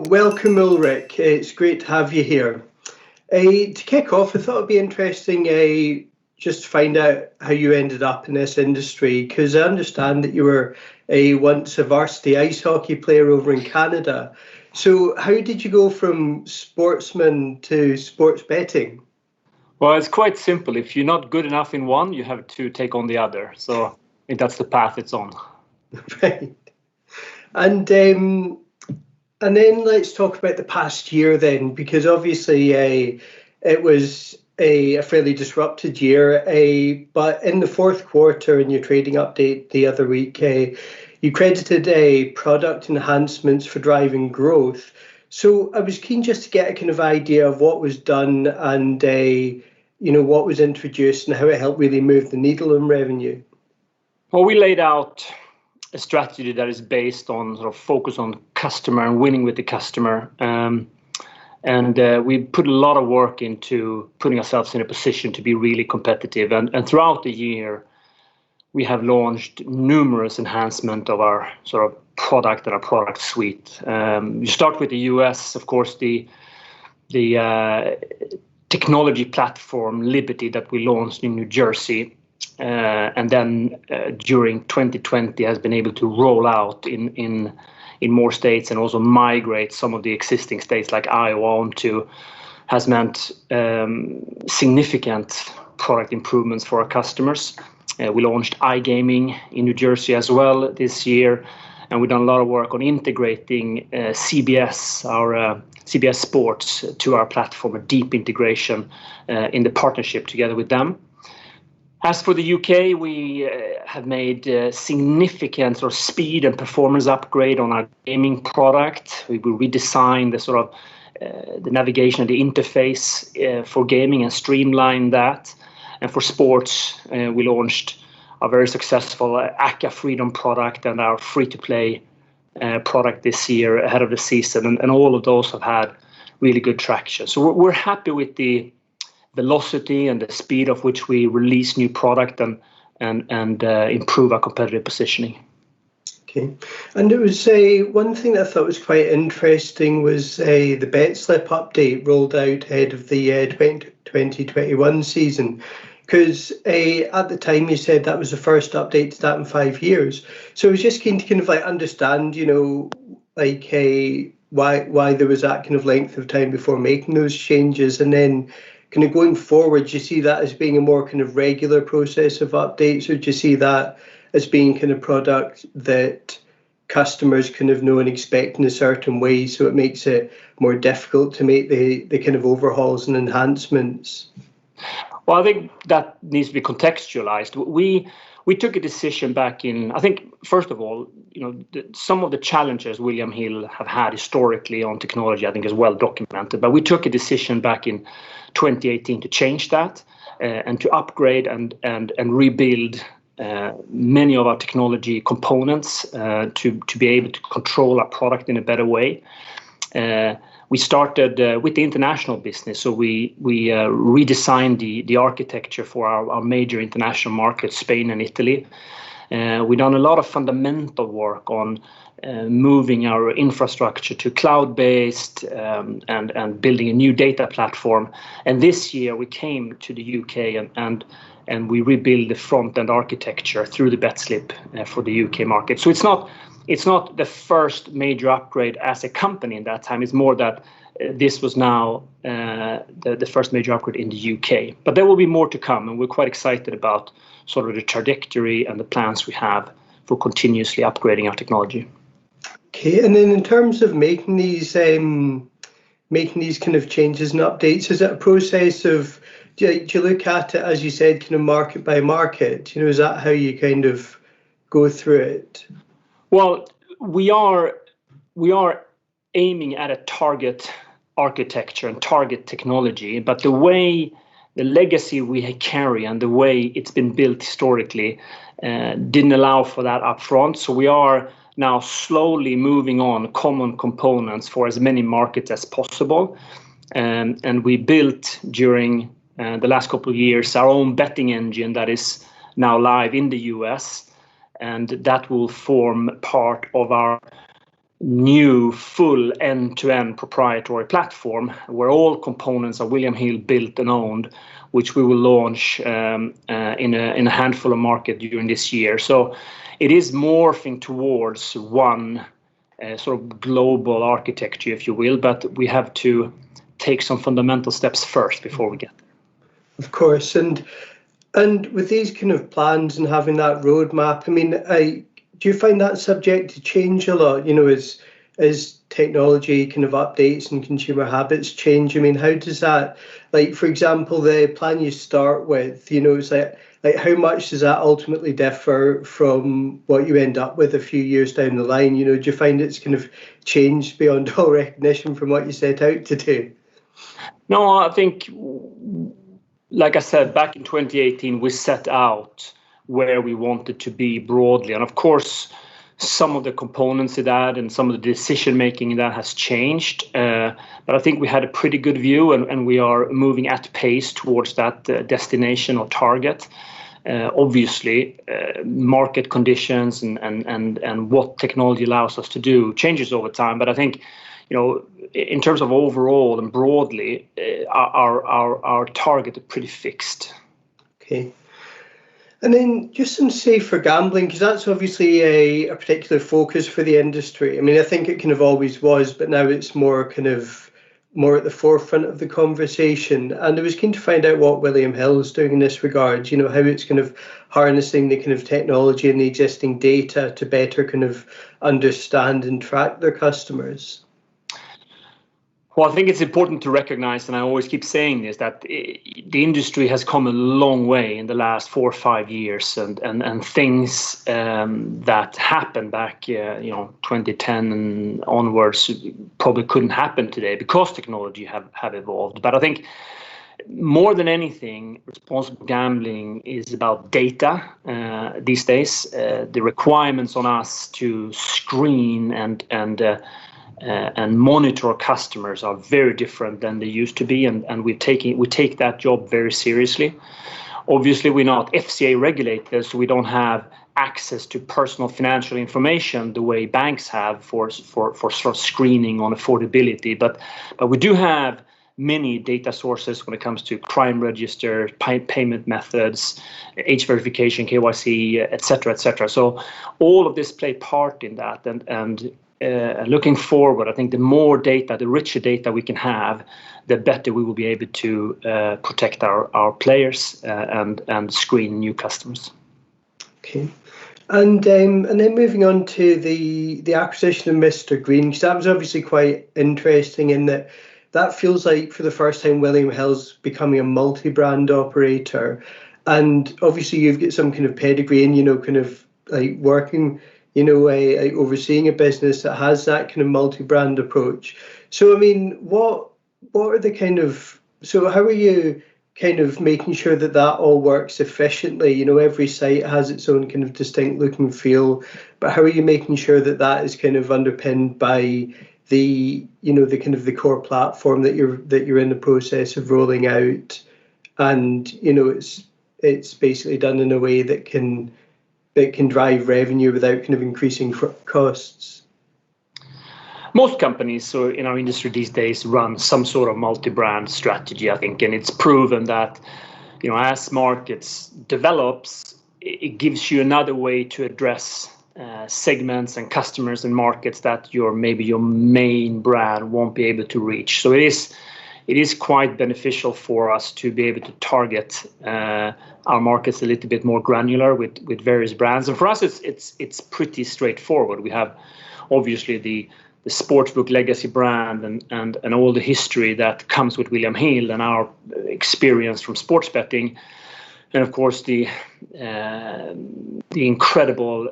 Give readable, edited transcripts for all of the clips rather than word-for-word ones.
Welcome, Ulrik. It's great to have you here. To kick off, I thought it'd be interesting just to find out how you ended up in this industry, because I understand that you were once a varsity ice hockey player over in Canada. So, how did you go from sportsman to sports betting? Well, it's quite simple. If you're not good enough in one, you have to take on the other. So I think that's the path it's on. Right. And and then let's talk about the past year then, because obviously it was a fairly disrupted year. But in the fourth quarter, in your trading update the other week, you credited product enhancements for driving growth. So I was keen just to get a kind of idea of what was done and what was introduced and how it helped really move the needle in revenue. Well, we laid out a strategy that is based on sort of focus on customer and winning with the customer. And we put a lot of work into putting ourselves in a position to be really competitive. And throughout the year, we have launched numerous enhancements of our sort of product and our product suite. You start with the US, of course, the technology platform Liberty that we launched in New Jersey. And then during 2020 has been able to roll out in more states and also migrate some of the existing states like Iowa onto, has meant significant product improvements for our customers. We launched iGaming in New Jersey as well this year, and we've done a lot of work on integrating CBS, our CBS Sports, to our platform, a deep integration in the partnership together with them. As for the UK, we have made significant sort of speed and performance upgrade on our gaming product. We will redesign the sort of the navigation and the interface for gaming and streamline that. And for sports, we launched a very successful ACA Freedom product and our free-to-play product this year ahead of the season. And all of those have had really good traction. So we're happy with the velocity and the speed of which we release new product and improve our competitive positioning. Okay, and it was one thing that I thought was quite interesting was the bet slip update rolled out ahead of the 2021 season, because at the time you said that was the first update to that in 5 years. So I was just keen to kind of understand, why there was that kind of length of time before making those changes, and then kind of going forward, do you see that as being a more kind of regular process of updates, or do you see that as being kind of product that customers kind of know and expect in a certain way, so it makes it more difficult to make the kind of overhauls and enhancements? Well, I think that needs to be contextualized. We took a decision back in, I think, first of all, some of the challenges William Hill have had historically on technology, I think, is well documented. But we took a decision back in 2018 to change that and to upgrade and rebuild many of our technology components to be able to control our product in a better way. We started with the international business, so we redesigned the architecture for our major international markets, Spain and Italy. We've done a lot of fundamental work on moving our infrastructure to cloud-based and building a new data platform. And this year we came to the UK and we rebuilt the front-end architecture through the bet slip for the UK market. So it's not the first major upgrade as a company in that time. It's more that this was now the first major upgrade in the UK. But there will be more to come, and we're quite excited about sort of the trajectory and the plans we have for continuously upgrading our technology. Okay, and then in terms of making these kind of changes and updates, is it a process of, do you look at it, as you said, kind of market by market? Is that how you kind of go through it? Well, we are aiming at a target architecture and target technology, but the legacy we carry and the way it's been built historically didn't allow for that upfront. So we are now slowly moving on common components for as many markets as possible. And we built during the last couple of years our own betting engine that is now live in the US. And that will form part of our new full end-to-end proprietary platform where all components are William Hill built and owned, which we will launch in a handful of markets during this year. So it is morphing towards one sort of global architecture, if you will, but we have to take some fundamental steps first before we get there. Of course, and with these kind of plans and having that roadmap, I mean, do you find that subject to change a lot? You know, as technology kind of updates and consumer habits change. I mean, how does that, like, for example, the plan you start with, you know, it's like how much does that ultimately differ from what you end up with a few years down the line? You know, do you find it's kind of changed beyond all recognition from what you set out to do? No, I think, like I said, back in 2018, we set out where we wanted to be broadly. And of course, some of the components of that and some of the decision making in that has changed. But I think we had a pretty good view, and we are moving at pace towards that destination or target. Obviously, market conditions and what technology allows us to do changes over time. But I think, you know, in terms of overall and broadly, our target is pretty fixed. Okay. And then just some safer gambling, because that's obviously a particular focus for the industry. I mean, I think it kind of always was, but now it's more at the forefront of the conversation. And I was keen to find out what William Hill is doing in this regard, you know, how it's kind of harnessing the kind of technology and the existing data to better kind of understand and track their customers. Well, I think it's important to recognize, and I always keep saying this, that the industry has come a long way in the last 4 or 5 years, and things that happened back, 2010 and onwards probably couldn't happen today because technology have evolved. But I think more than anything, responsible gambling is about data these days. The requirements on us to screen and monitor customers are very different than they used to be, and we take that job very seriously. Obviously, we're not FCA regulators, so we don't have access to personal financial information the way banks have for sort of screening on affordability. But we do have many data sources when it comes to crime register, payment methods, age verification, KYC, etc., etc. So all of this play part in that, and looking forward, I think the more data, the richer data we can have, the better we will be able to protect our players and screen new customers. Okay, and then moving on to the acquisition of Mr. Green, because that was obviously quite interesting in that feels like for the first time William Hill's becoming a multi-brand operator, and obviously you've got some kind of pedigree and, you know, kind of like working, you know, overseeing a business that has that kind of multi-brand approach. So, I mean, what are the kind of, so how are you kind of making sure that all works efficiently? You know, every site has its own kind of distinct look and feel, but how are you making sure that is kind of underpinned by the, you know, the kind of the core platform that you're in the process of rolling out, and, you know, it's basically done in a way that can drive revenue without kind of increasing costs? Most companies in our industry these days run some sort of multi-brand strategy, I think, and it's proven that, you know, as markets develops, it gives you another way to address segments and customers and markets that your main brand won't be able to reach. So it is quite beneficial for us to be able to target our markets a little bit more granular with various brands. And for us, it's pretty straightforward. We have obviously the sportsbook legacy brand and all the history that comes with William Hill and our experience from sports betting. And of course, the incredible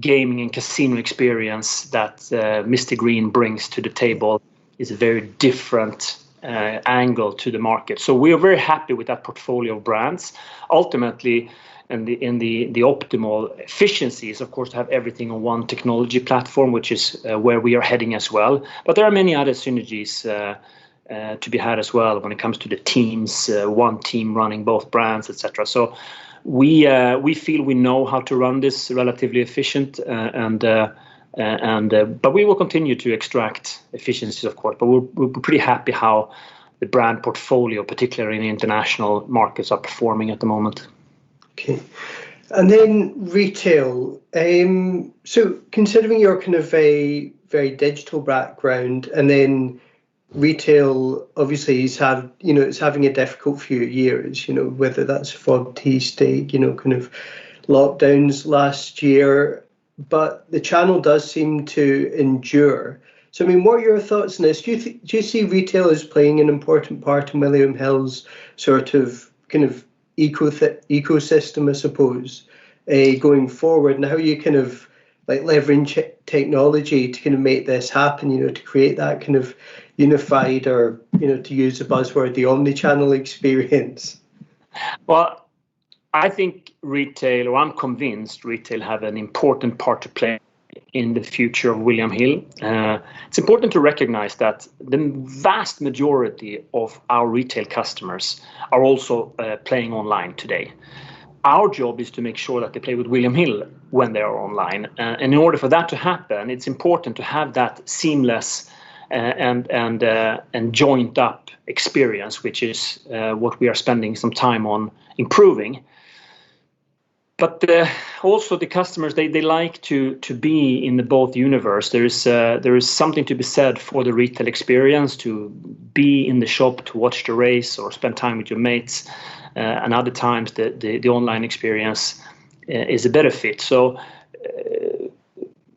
gaming and casino experience that Mr. Green brings to the table is a very different angle to the market. So we are very happy with that portfolio of brands. Ultimately, and the optimal efficiency is, of course, to have everything on one technology platform, which is where we are heading as well. But there are many other synergies to be had as well when it comes to the teams, one team running both brands, etc. So we feel we know how to run this relatively efficient, and But we will continue to extract efficiencies, of course. But we're pretty happy how the brand portfolio, particularly in international markets, are performing at the moment. Okay. And then retail. So considering your kind of a very digital background, and then retail obviously it's having a difficult few years, whether that's fog tea stake, kind of lockdowns last year, but the channel does seem to endure. So, I mean, what are your thoughts on this? Do you see retail as playing an important part in William Hill's sort of kind of ecosystem, I suppose, going forward, and how you kind of like leverage technology to kind of make this happen, to create that kind of unified, or, to use the buzzword, the omni-channel experience? Well, I think retail, or I'm convinced retail have an important part to play in the future of William Hill. It's important to recognize that the vast majority of our retail customers are also playing online today. Our job is to make sure that they play with William Hill when they are online. And in order for that to happen, it's important to have that seamless and joint up experience, which is what we are spending some time on improving. But also the customers, they like to be in the both universe. There is something to be said for the retail experience, to be in the shop, to watch the race or spend time with your mates. And other times the online experience is a better fit. So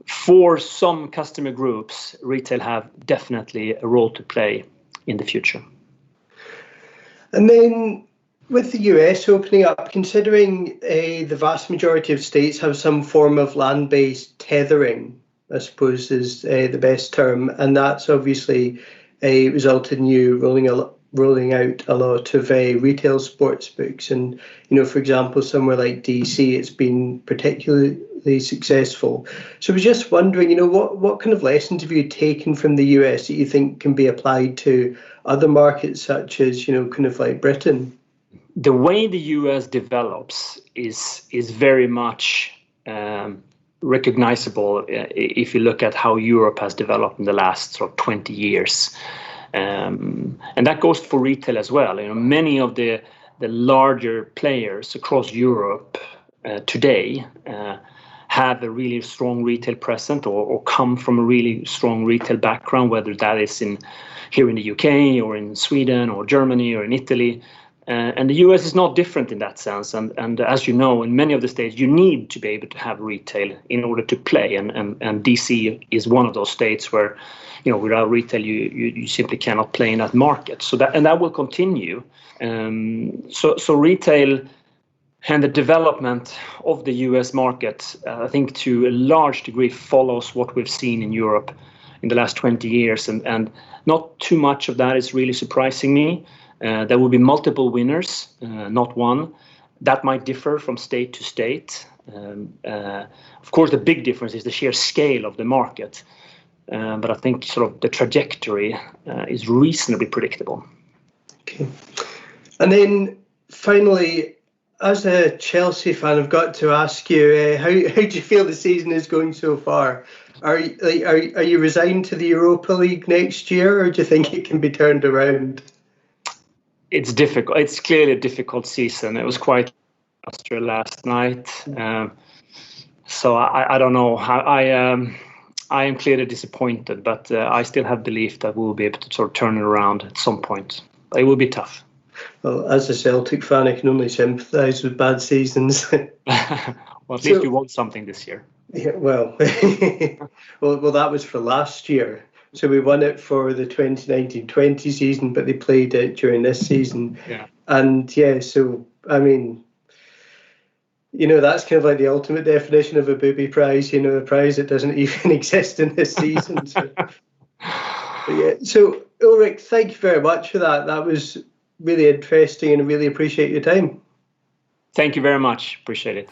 for some customer groups, retail have definitely a role to play in the future. And then with the US opening up, considering the vast majority of states have some form of land-based tethering, I suppose is the best term, and that's obviously resulted in you rolling out a lot of retail sports books. And, for example, somewhere like DC, it's been particularly successful. So I was just wondering, what kind of lessons have you taken from the US that you think can be applied to other markets such as, kind of like Britain? The way the US develops is very much recognizable if you look at how Europe has developed in the last sort of 20 years. And that goes for retail as well. Many of the larger players across Europe today have a really strong retail presence or come from a really strong retail background, whether that is here in the UK or in Sweden or Germany or in Italy. And the US is not different in that sense. And as you know, in many of the states, you need to be able to have retail in order to play. And DC is one of those states where, without retail, you simply cannot play in that market. So that will continue. So retail and the development of the US market, I think to a large degree follows what we've seen in Europe in the last 20 years. And not too much of that is really surprising me. There will be multiple winners, not one. That might differ from state to state. Of course, the big difference is the sheer scale of the market. But I think sort of the trajectory is reasonably predictable. Okay. And then finally, as a Chelsea fan, I've got to ask you, how do you feel the season is going so far? Are you resigned to the Europa League next year, or do you think it can be turned around? It's difficult. It's clearly a difficult season. It was quite disaster last night. So I don't know. I am clearly disappointed, but I still have belief that we will be able to sort of turn it around at some point. But it will be tough. Well, as a Celtic fan, I can only sympathise with bad seasons. Well, at least you won something this year. Yeah, well, well, that was for last year. So we won it for the 2019-20 season, but they played it during this season. Yeah. And yeah, so, I mean, that's kind of like the ultimate definition of a booby prize, a prize that doesn't even exist in this season. So, yeah. So, Ulrik, thank you very much for that. That was really interesting, and I really appreciate your time. Thank you very much. Appreciate it.